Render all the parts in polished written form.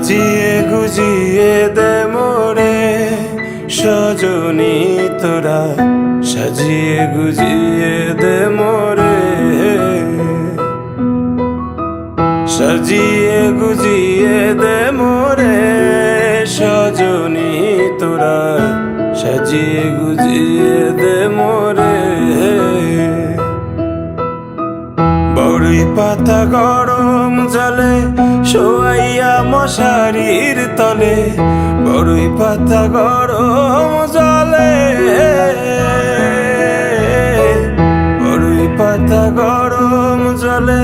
সাজিয়ে গুজিয়ে দে মোরে সজনী তোরা, সাজিয়ে গুজিয়ে দে মোরে, সাজিয়ে গুজিয়ে দে মোরে সজনী তোরা, সাজিয়ে গুজিয়ে দে মোরে। বড়ই পাতা গরম জলে শোয়াইয়া মশারির তলে, বড়ই পাতা গরম জলে, বড়ই পাতা গরম জলে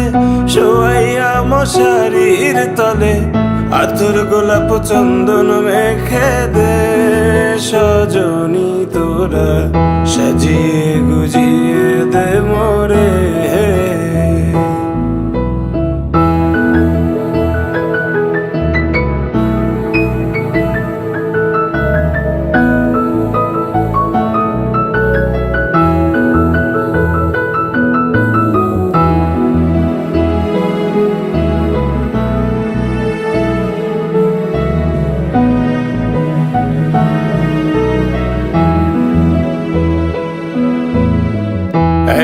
শোয়াইয়া মশারির তলে, আতর গোলাপ চন্দন মেখে দে সজনী তোরা, সাজিয়ে গুজিয়ে দে মোরে।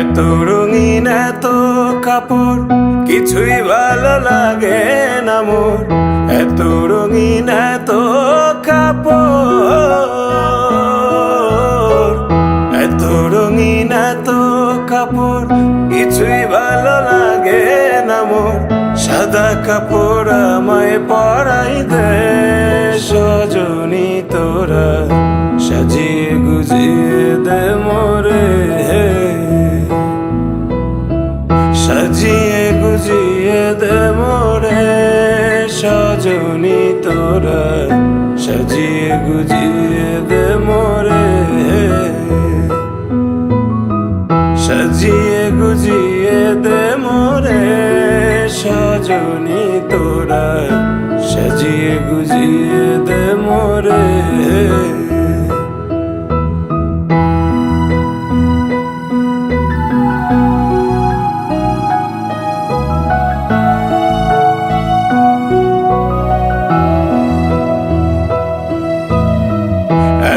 এত রঙিন এত কাপড় কিছুই ভালো লাগে না মোর, এত রঙিন এত কাপড়, এত রঙিন এত কাপড় কিছুই ভালো লাগে না মোর, সাদা কাপড় আমায় পরাই দে সজনী তোরা, সাজিয়ে গুজিয়ে দে মোরে, সাজিয়ে গুজিয়ে দে মোরে সজনী তোরা, সাজিয়ে গুজিয়ে দে মোরে, সাজিয়ে গুজিয়ে দে মোরে সজনী তোরা, সাজিয়ে গুজিয়ে দে মোরে।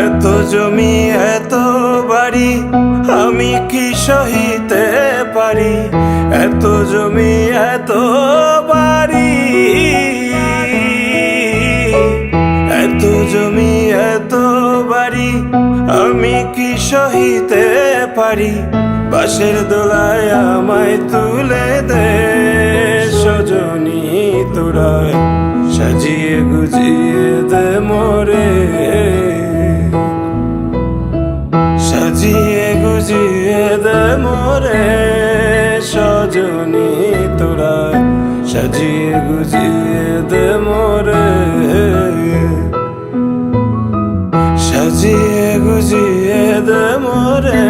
এত জমি এত বাড়ি আমি কি সহিতে পারি, এত জমি এত বাড়ি, এত জমি এত বাড়ি আমি কি সহিতে পারি, বাঁশের দোলায় আমায় তুলে দে সজনী তোরা, সাজিয়ে গুজিয়ে দে মোরে, সাজিয়ে গুজিয়ে দে মোরে সজনী তোরা, সাজিয়ে গুজিয়ে দে মোরে, সাজিয়ে গুজিয়ে দে মোরে।